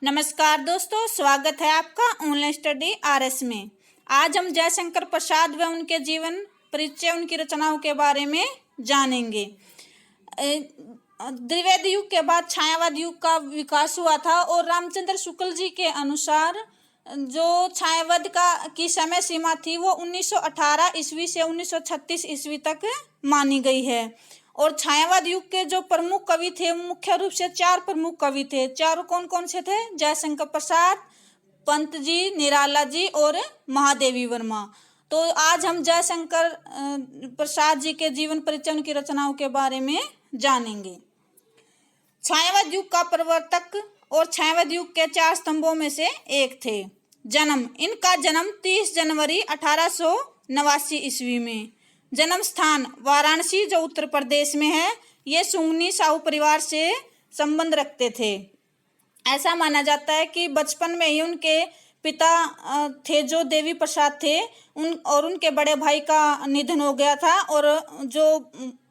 नमस्कार दोस्तों, स्वागत है आपका ऑनलाइन स्टडी आरएस में। आज हम जयशंकर प्रसाद व उनके जीवन परिचय, उनकी रचनाओं के बारे में जानेंगे। द्विवेद युग के बाद छायावाद युग का विकास हुआ था और रामचंद्र शुक्ल जी के अनुसार जो छायावाद की समय सीमा थी वो 1918 ईस्वी से 1936 ईस्वी तक मानी गई है। और छायावाद युग के जो प्रमुख कवि थे मुख्य रूप से 4 प्रमुख कवि थे। चारों कौन कौन से थे? जयशंकर प्रसाद, पंत जी, निराला जी और महादेवी वर्मा। तो आज हम जयशंकर प्रसाद जी के जीवन परिचय, उनकी रचनाओं के बारे में जानेंगे। छायावाद युग का प्रवर्तक और छायावाद युग के 4 स्तंभों में से एक थे। इनका जन्म 30 जनवरी 1889 ईस्वी में। जन्म स्थान वाराणसी जो उत्तर प्रदेश में है। ये सुंगनी साहू परिवार से संबंध रखते थे। ऐसा माना जाता है कि बचपन में ही उनके पिता थे जो देवी प्रसाद थे और उनके बड़े भाई का निधन हो गया था। और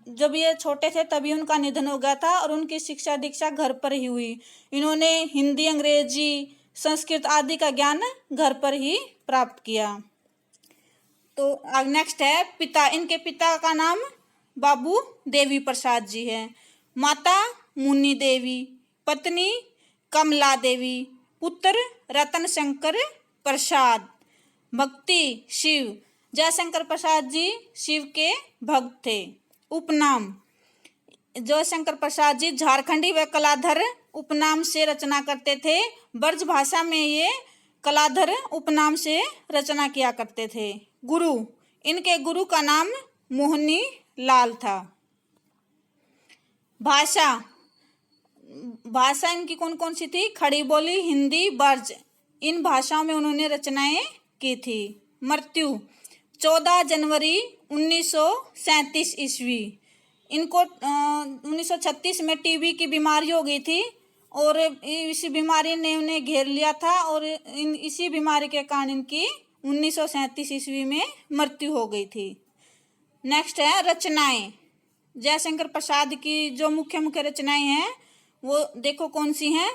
जब ये छोटे थे तभी उनका निधन हो गया था और उनकी शिक्षा दीक्षा घर पर ही हुई। इन्होंने हिंदी, अंग्रेजी, संस्कृत आदि का ज्ञान घर पर ही प्राप्त किया। तो नेक्स्ट है पिता। इनके पिता का नाम बाबू देवी प्रसाद जी है। माता मुन्नी देवी, पत्नी कमला देवी, पुत्र रतन शंकर प्रसाद। भक्ति शिव। जयशंकर प्रसाद जी शिव के भक्त थे। उपनाम। जयशंकर प्रसाद जी झारखंडी व कलाधर उपनाम से रचना करते थे। ब्रज भाषा में ये कलाधर उपनाम से रचना किया करते थे। गुरु। इनके गुरु का नाम मोहनी लाल था। भाषा इनकी कौन कौन सी थी? खड़ी बोली, हिंदी, ब्रज। इन भाषाओं में उन्होंने रचनाएं की थी। मृत्यु 14 जनवरी 1937 ईस्वी। इनको 1936 में टीबी की बीमारी हो गई थी और इसी बीमारी ने उन्हें घेर लिया था और इसी बीमारी के कारण इनकी 1937 ईस्वी में मृत्यु हो गई थी। नेक्स्ट है रचनाएं। जयशंकर प्रसाद की जो मुख्य मुख्य रचनाएं हैं वो देखो कौन सी हैं।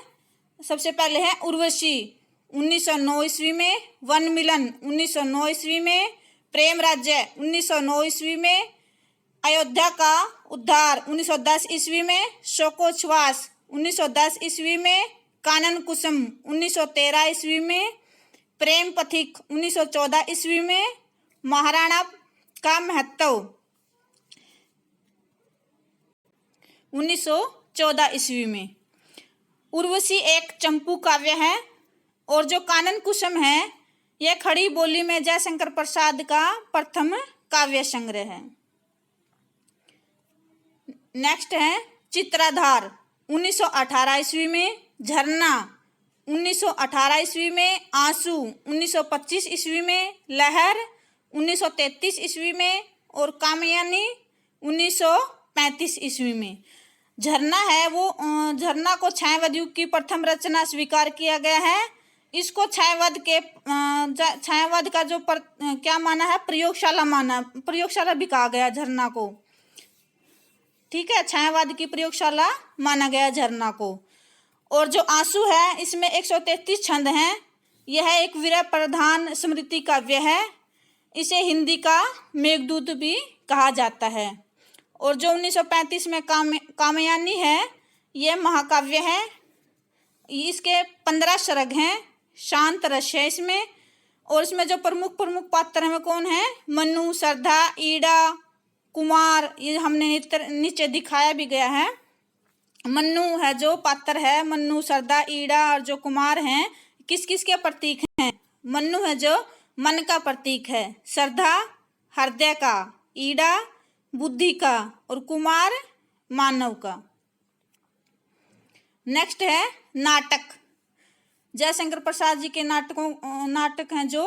सबसे पहले है उर्वशी 1909 ईस्वी में, वन मिलन 1909 ईस्वी में, प्रेम राज्य 1909 ईस्वी में, अयोध्या का उद्धार 1910 ईस्वी में, शोकोच्छ्वास 1910 ईस्वी में, कानन कुसुम 1913 ईस्वी में, प्रेम पथिक 1914 ईस्वी में, महाराणा का महत्व 1914 ईस्वी में। उर्वशी एक चंपू काव्य है और जो कानन कुसुम है यह खड़ी बोली में जयशंकर प्रसाद का प्रथम काव्य संग्रह है। नेक्स्ट है चित्राधार 1918 ईस्वी में, झरना 1918 ईस्वी में, आंसू 1925 ईस्वी में, लहर 1933 ईस्वी में और कामयानी 1935 ईस्वी में। झरना है वो झरना को छायावाद युग की प्रथम रचना स्वीकार किया गया है। इसको छायावाद का जो क्या माना है, प्रयोगशाला भी कहा गया झरना को। ठीक है, छायावाद की प्रयोगशाला माना गया झरना को। और जो आंसू है इसमें 133 छंद हैं। यह एक विरह प्रधान स्मृति काव्य है। इसे हिंदी का मेघदूत भी कहा जाता है। और जो 1935 में कामयानी है यह महाकाव्य है। इसके 15 सर्ग हैं, शांत रस है इसमें। और इसमें जो प्रमुख पात्र हैं कौन है? मन्नू, श्रद्धा, ईड़ा, कुमार। ये हमने नीचे दिखाया भी गया है। मन्नू है जो पात्र है, मन्नू, श्रद्धा, ईड़ा और जो कुमार हैं किस किस के प्रतीक हैं? मन्नू है जो मन का प्रतीक है, श्रद्धा हृदय का, ईड़ा बुद्धि का और कुमार मानव का। नेक्स्ट है नाटक। जयशंकर प्रसाद जी के नाटक हैं जो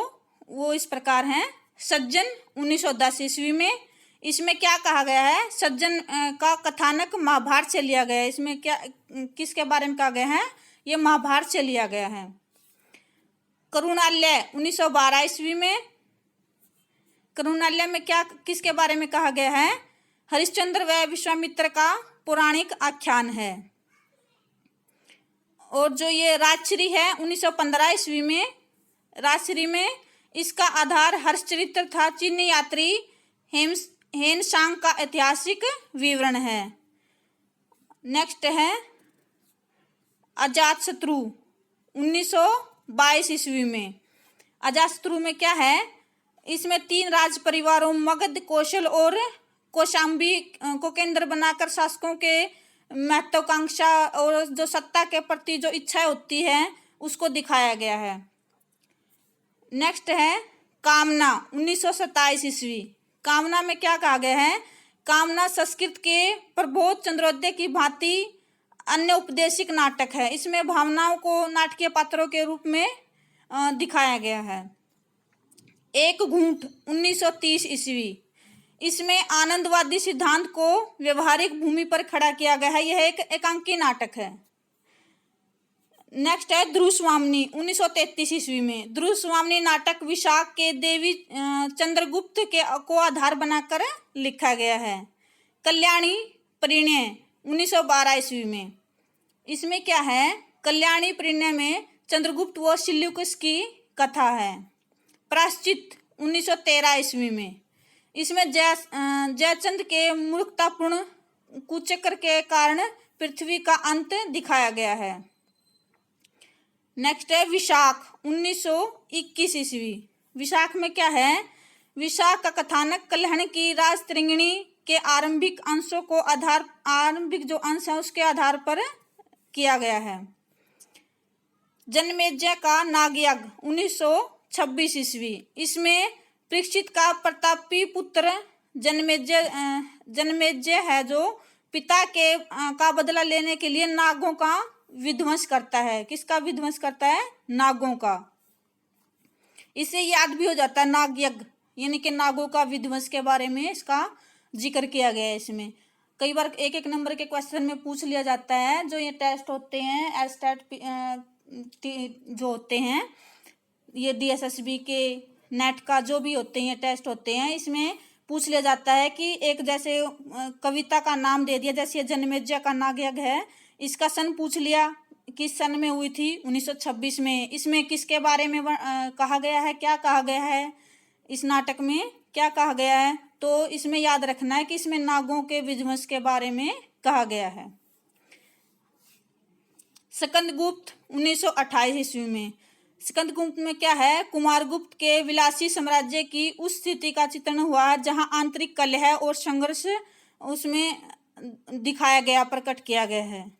वो इस प्रकार हैं। सज्जन 1910 ईस्वी में। इसमें क्या कहा गया है? सज्जन का कथानक महाभारत से लिया गया है। इसमें क्या किसके बारे में कहा गया है? ये महाभारत से लिया गया है। करुणालय 1912 ईस्वी में। करुणालय में क्या किसके बारे में कहा गया है? हरिश्चंद्र व विश्वामित्र का पौराणिक आख्यान है। और जो ये राजश्री है 1915 ईस्वी में, राजश्री में इसका आधार हर्षचरित्र था। चीनी यात्री हेन सांग का ऐतिहासिक विवरण है। नेक्स्ट है अजातशत्रु 1922 ईस्वी में। अजातशत्रु में क्या है, इसमें 3 राज परिवारों मगध, कौशल और कौशाम्बी को केंद्र बनाकर शासकों के महत्वाकांक्षा और जो सत्ता के प्रति जो इच्छा होती है उसको दिखाया गया है। नेक्स्ट है कामना 1927 ईस्वी। कामना में क्या कहा गया है, कामना संस्कृत के प्रबोध चंद्रोदय की भांति अन्य उपदेशिक नाटक है। इसमें भावनाओं को नाटकीय पात्रों के रूप में दिखाया गया है। एक घूंट 1930 ईस्वी। इसमें आनंदवादी सिद्धांत को व्यवहारिक भूमि पर खड़ा किया गया है। यह एक एकांकी नाटक है। नेक्स्ट है ध्रुवस्वामिनी 1933 ईस्वी में। ध्रुवस्वामिनी नाटक विशाख के देवी चंद्रगुप्त के को आधार बनाकर लिखा गया है। कल्याणी परिणय 1912 ईस्वी में। इसमें क्या है, कल्याणी परिणय में चंद्रगुप्त व सिल्यूकस की कथा है। प्रायश्चित 1913 ईस्वी में। इसमें जयचंद के मूर्खतापूर्ण कुचक्र के कारण पृथ्वी का अंत दिखाया गया है। नेक्स्ट है विशाख 1921 ईस्वी। विशाख में क्या है, विशाख का कथानक कल्हण की राजतरंगिणी के आरंभिक अंशों को आरंभिक जो अंश है उसके आधार पर किया गया है। जनमेजय का नागयज्ञ 1926 ईस्वी। इसमें परीक्षित का प्रतापी पुत्र जनमेजय है जो पिता के का बदला लेने के लिए नागों का विध्वंस करता है। किसका विध्वंस करता है, नागों का। इसे याद भी हो जाता है नाग यज्ञ, यानी कि नागों का विध्वंस के बारे में इसका जिक्र किया गया है। इसमें कई बार 1-1 नंबर के क्वेश्चन में पूछ लिया जाता है। जो ये टेस्ट होते हैं एस्टेट जो होते हैं, ये DSSB के नेट का जो भी होते हैं टेस्ट होते हैं, इसमें पूछ लिया जाता है कि एक जैसे कविता का नाम दे दिया, जैसे जनमेजय का नागयज्ञ है, इसका सन पूछ लिया, किस सन में हुई थी, 1926 में। इसमें किसके बारे में कहा गया है, क्या कहा गया है, इस नाटक में क्या कहा गया है, तो इसमें याद रखना है कि इसमें नागों के विध्वंस के बारे में कहा गया है। स्कंदगुप्त 1928 ईस्वी में। स्कंदगुप्त में क्या है, कुमारगुप्त के विलासी साम्राज्य की उस स्थिति का चित्रण हुआ है जहां आंतरिक कलह और संघर्ष उसमें दिखाया गया, प्रकट किया गया है।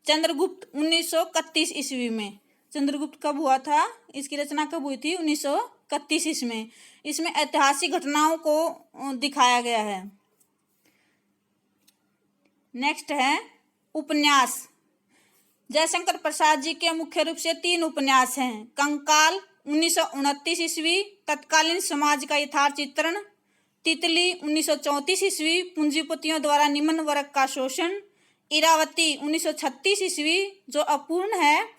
चंद्रगुप्त 1931 ईस्वी में। चंद्रगुप्त कब हुआ था, इसकी रचना कब हुई थी, 1931 ईस्वी में। इसमें ऐतिहासिक घटनाओं को दिखाया गया है। नेक्स्ट है उपन्यास। जयशंकर प्रसाद जी के मुख्य रूप से 3 उपन्यास हैं। कंकाल 1929 ईस्वी, तत्कालीन समाज का यथार्थ चित्रण। तितली 1934 ईस्वी, पूंजीपतियों द्वारा निम्न वर्ग का शोषण। इरावती 1936 ईस्वी, जो अपूर्ण है।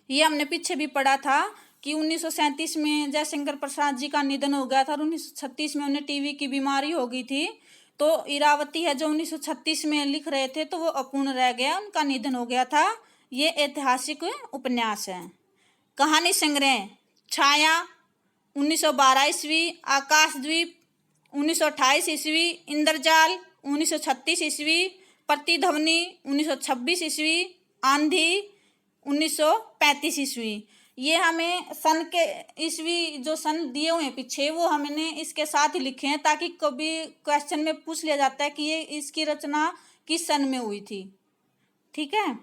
ये हमने पीछे भी पढ़ा था कि 1937 में जयशंकर प्रसाद जी का निधन हो गया था और 1936 में उन्हें टीबी की बीमारी हो गई थी। तो इरावती है जो 1936 में लिख रहे थे, तो वो अपूर्ण रह गया, उनका निधन हो गया था। ये ऐतिहासिक उपन्यास है। कहानी संग्रह छाया 1912 ईस्वी, आकाशद्वीप 1928 ईस्वी, इंद्रजाल 1936 ईस्वी, प्रतिध्वनि 1926 ईस्वी, आंधी 1935 ईस्वी। ये हमें सन के ईस्वी जो सन दिए हुए हैं पीछे, वो हमने इसके साथ ही लिखे हैं ताकि कभी क्वेश्चन में पूछ लिया जाता है कि ये इसकी रचना किस सन में हुई थी। ठीक है।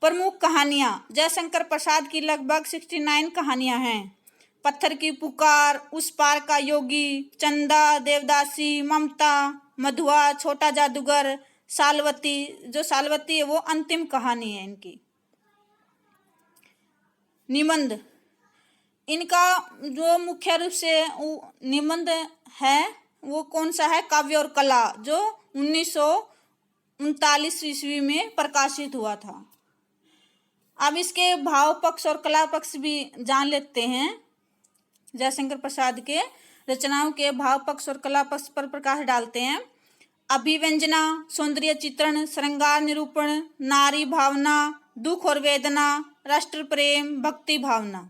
प्रमुख कहानियां जयशंकर प्रसाद की लगभग 69 कहानियां हैं। पत्थर की पुकार, उस पार का योगी, चंदा, देवदासी, ममता, मधुआ, छोटा जादूगर, सालवती। जो सालवती है वो अंतिम कहानी है इनकी। निबंध, इनका जो मुख्य रूप से निबंध है वो कौन सा है, काव्य और कला, जो 1939 ईस्वी में प्रकाशित हुआ था। अब इसके भाव पक्ष और कला पक्ष भी जान लेते हैं। जयशंकर प्रसाद के रचनाओं के भाव पक्ष और कला पक्ष पर प्रकाश डालते हैं। अभिव्यंजना, सौंदर्य चित्रण, श्रृंगार निरूपण, नारी भावना, दुख और वेदना, राष्ट्र प्रेम, भक्ति भावना।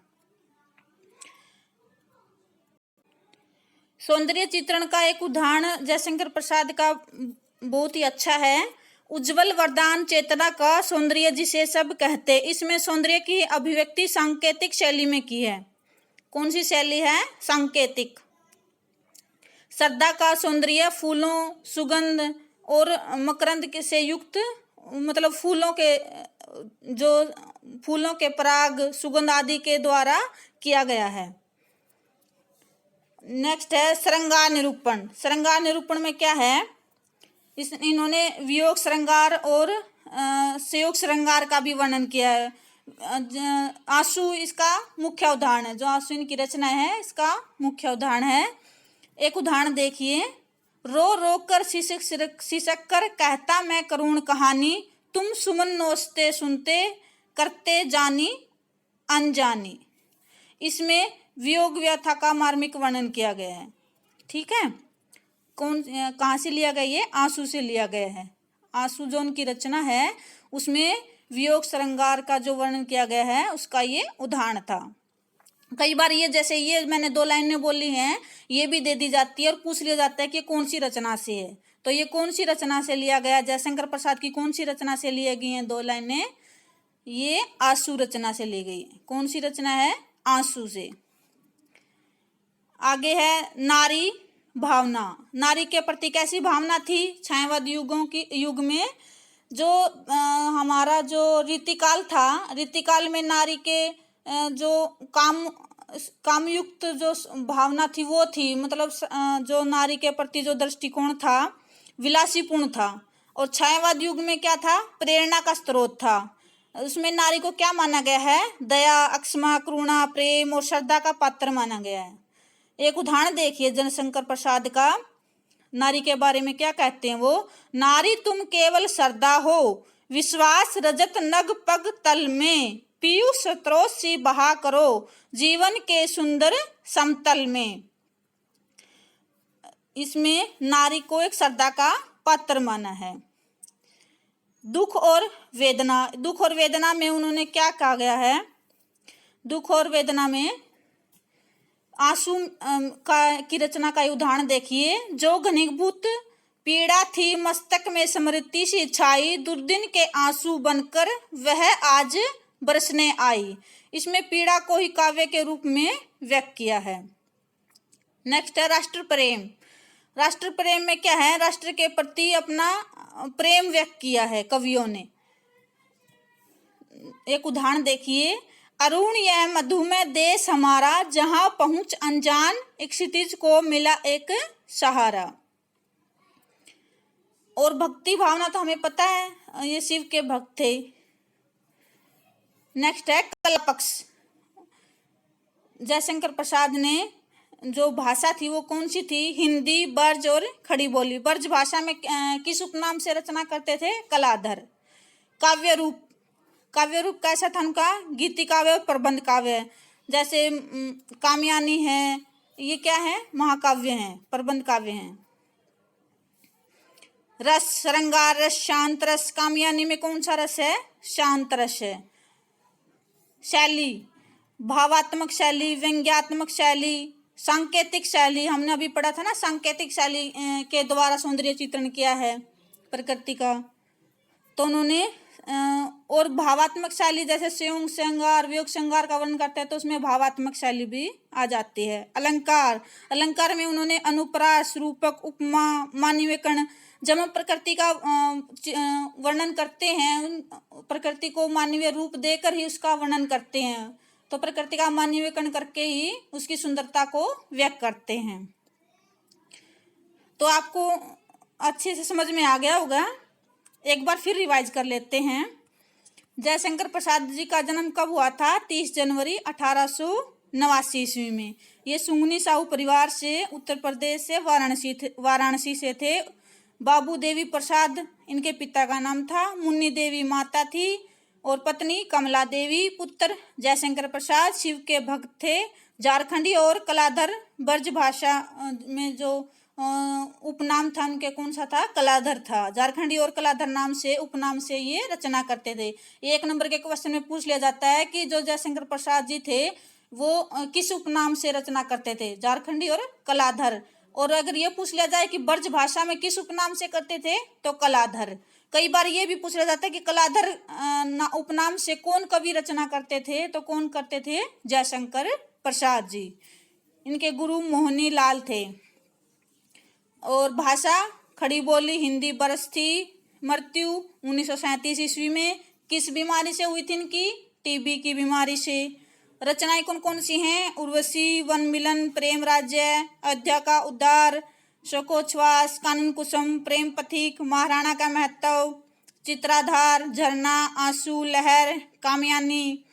सौंदर्य चित्रण का एक उदाहरण जयशंकर प्रसाद का बहुत ही अच्छा है। उज्जवल वरदान चेतना का सौंदर्य जिसे सब कहते। इसमें सौंदर्य की अभिव्यक्ति सांकेतिक शैली में की है। कौन सी शैली है? सांकेतिक। श्रद्धा का सौंदर्य फूलों, सुगंध और मकरंद से युक्त, मतलब फूलों के पराग, सुगंध आदि के द्वारा किया गया है। नेक्स्ट है श्रृंगार निरूपण। श्रृंगार निरूपण में क्या है? इन्होंने वियोग श्रृंगार और संयोग श्रृंगार का भी वर्णन किया है। आंसू इसका मुख्य उदाहरण है। जो आंसू इनकी रचना है इसका मुख्य उदाहरण है। एक उदाहरण देखिए। रो रो कर सिसक कर कहता मैं करुण कहानी, तुम सुमन नोचते सुनते करते जानी अनजानी। इसमें वियोग व्यथा का मार्मिक वर्णन किया गया है। ठीक है। कहाँ से लिया गया? ये आंसू से लिया गया है। आंसू जो उनकी रचना है उसमें वियोग श्रृंगार का जो वर्णन किया गया है उसका ये उदाहरण था। कई बार ये जैसे ये मैंने 2 लाइनें बोली हैं, ये भी दे दी जाती है और पूछ लिया जाता है कि कौन सी रचना से है। तो ये कौन सी रचना से लिया गया? जयशंकर प्रसाद की कौन सी रचना से ली गई हैं 2 लाइनें? ये आंसू रचना से ली गई। कौन सी रचना है? आंसू से। आगे है नारी भावना। नारी के प्रति कैसी भावना थी छायावाद युग में? जो हमारा जो रीतिकाल था, रीतिकाल में नारी के जो कामयुक्त जो भावना थी वो थी, मतलब जो नारी के प्रति जो दृष्टिकोण था विलासीपूर्ण था। और छायावाद युग में क्या था? प्रेरणा का स्रोत था। उसमें नारी को क्या माना गया है? दया, अक्षमा, करुणा, प्रेम और श्रद्धा का पात्र माना गया है। एक उदाहरण देखिए जयशंकर प्रसाद का। नारी के बारे में क्या कहते हैं वो? नारी तुम केवल श्रद्धा हो, विश्वास रजत नग पग तल में, पीयूष स्रोत सी बहा करो जीवन के सुंदर समतल में। इसमें नारी को एक श्रद्धा का पात्र माना है। दुख और वेदना। दुख और वेदना में उन्होंने क्या कहा गया है? दुख और वेदना में आंसू की रचना का उदाहरण देखिए। जो घनीभूत पीड़ा थी मस्तक में स्मृति सी छाई, दुर्दिन के आंसू बनकर वह आज बरसने आई। इसमें पीड़ा को ही काव्य के रूप में व्यक्त किया है। नेक्स्ट है राष्ट्र प्रेम। राष्ट्र प्रेम में क्या है? राष्ट्र के प्रति अपना प्रेम व्यक्त किया है कवियों ने। एक उदाहरण देखिए। अरुण यह मधुमय देश हमारा, जहां पहुंच अनजान एक क्षितिज को मिला एक सहारा। और भक्ति भावना तो हमें पता है, ये शिव के भक्त थे। नेक्स्ट है कला पक्ष। जयशंकर प्रसाद ने जो भाषा थी वो कौन सी थी? हिंदी, ब्रज और खड़ी बोली। ब्रज भाषा में किस उपनाम से रचना करते थे? कलाधर। काव्य रूप। काव्य रूप कैसा था उनका? गीति काव्य और प्रबंध काव्य। जैसे कामयानी है, ये क्या है? महाकाव्य हैं, प्रबंध काव्य हैं। रस, श्रृंगार रस, शांत रस। कामयानी में कौन सा रस है? शांत रस है। शैली, भावात्मक शैली, व्यंग्यात्मक शैली, सांकेतिक शैली। हमने अभी पढ़ा था ना, सांकेतिक शैली के द्वारा सौंदर्य चित्रण किया है प्रकृति का। तो उन्होंने और भावात्मक शैली जैसे संयोग श्रृंगार, वियोग श्रृंगार का वर्णन करते हैं तो उसमें भावात्मक शैली भी आ जाती है। अलंकार। अलंकार में उन्होंने अनुप्रास, रूपक, उपमा, मानवीकरण। जब हम प्रकृति का वर्णन करते हैं, प्रकृति को मानवीय रूप देकर ही उसका वर्णन करते हैं, तो प्रकृति का मानवीकरण करके ही उसकी सुंदरता को व्यक्त करते हैं। तो आपको अच्छे से समझ में आ गया होगा। एक बार फिर रिवाइज कर लेते हैं। जयशंकर प्रसाद जी का जन्म कब हुआ था? 30 जनवरी 1889 ईस्वी में। ये सुंगनी साहू परिवार से, उत्तर प्रदेश से, वाराणसी से थे। बाबू देवी प्रसाद इनके पिता का नाम था। मुन्नी देवी माता थी और पत्नी कमला देवी। पुत्र जयशंकर प्रसाद शिव के भक्त थे। झारखंडी और कलाधर ब्रज भाषा में जो उपनाम था उनके, कौन सा था, कलाधर था। झारखंडी और कलाधर नाम से, उपनाम से ये रचना करते थे। 1 नंबर के क्वेश्चन में पूछ लिया जाता है कि जो जयशंकर प्रसाद जी थे वो किस उपनाम से रचना करते थे, झारखंडी और कलाधर। और अगर ये पूछ लिया जाए कि ब्रज भाषा में किस उपनाम से करते थे, तो कलाधर। कई बार ये भी पूछ लिया जाता है कि कलाधर उपनाम से कौन कवि रचना करते थे, तो कौन करते थे, जयशंकर प्रसाद जी। इनके गुरु मोहनी लाल थे। और भाषा खड़ी बोली हिंदी। बरस थी मृत्यु 1937 ईस्वी में। किस बीमारी से हुई थी इनकी, टीबी की बीमारी से। रचनाएं कौन कौन सी हैं, उर्वशी, वन मिलन, प्रेम राज्य, अयोध्या का उद्धार, शोकोच्छ्वास, कानून कुसुम, प्रेम पथिक, महाराणा का महत्व, चित्राधार, झरना, आंसू, लहर, कामयानी।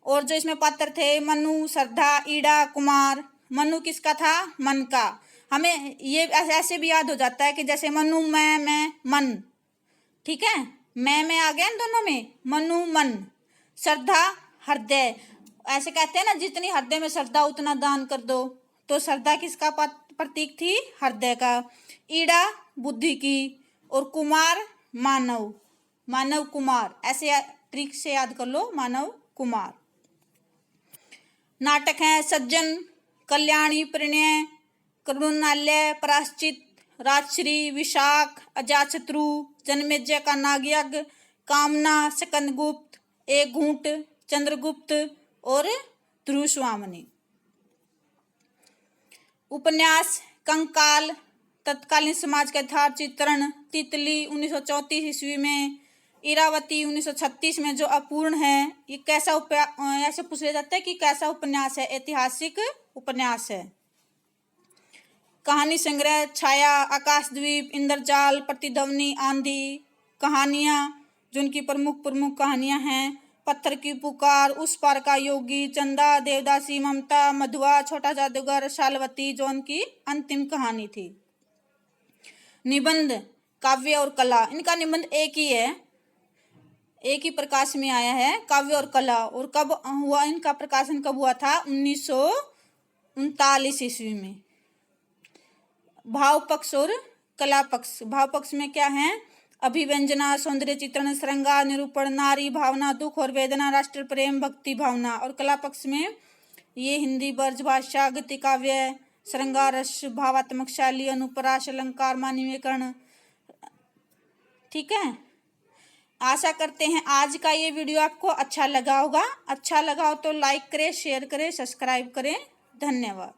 और जो इसमें पात्र थे, मनु, श्रद्धा, ईड़ा, कुमार। मनु किसका था, मन का। हमें ये ऐसे भी याद हो जाता है कि जैसे मनु मैं मन, ठीक है, मैं आ गया इन दोनों में, मनु मन। श्रद्धा हृदय, ऐसे कहते हैं ना, जितनी हृदय में श्रद्धा उतना दान कर दो। तो श्रद्धा किसका प्रतीक थी, हृदय का। ईड़ा बुद्धि की। और कुमार मानव, मानव कुमार, ऐसे ट्रिक से याद कर लो, मानव कुमार। नाटक है सज्जन, कल्याणी, प्रणय, करुणालय, प्राश्चित, राजश्री, विशाख, अजातशत्रु, जन्मेजय का नागयज्ञ, कामना, सकंदगुप्त, एक घूंट, चंद्रगुप्त और ध्रुवस्वामिनी। उपन्यास कंकाल, तत्कालीन समाज का यथार्थ चित्रण, तितली 1934 ईस्वी में, इरावती 1936 में जो अपूर्ण है। ये कैसा ऐसे पूछ लिया जाता है कि कैसा उपन्यास है, ऐतिहासिक उपन्यास है। कहानी संग्रह छाया, आकाशद्वीप, इंद्रजाल, प्रतिध्वनि, आंधी। कहानियाँ जो उनकी प्रमुख कहानियाँ हैं, पत्थर की पुकार, उस पार का योगी, चंदा, देवदासी, ममता, मधुआ, छोटा जादूगर, शालवती, जो उनकी अंतिम कहानी थी। निबंध काव्य और कला, इनका निबंध एक ही है, एक ही प्रकाश में आया है, काव्य और कला। और कब हुआ इनका प्रकाशन, कब हुआ था, 1939 ईस्वी में। भाव पक्ष और कला पक्ष। भाव पक्ष में क्या है, अभिव्यंजना, सौंदर्य चित्रण, श्रृंगार, निरूपण, नारी भावना, दुख और वेदना, राष्ट्र प्रेम, भक्ति भावना। और कला पक्ष में ये हिंदी, ब्रज भाषा, गति काव्य, श्रृंगार रस, भावात्मक शैली, अनुप्रास, अलंकार, मानवीकरण। ठीक है, आशा करते हैं आज का ये वीडियो आपको अच्छा लगा होगा। अच्छा लगा हो तो लाइक करें, शेयर करें, सब्सक्राइब करें। धन्यवाद।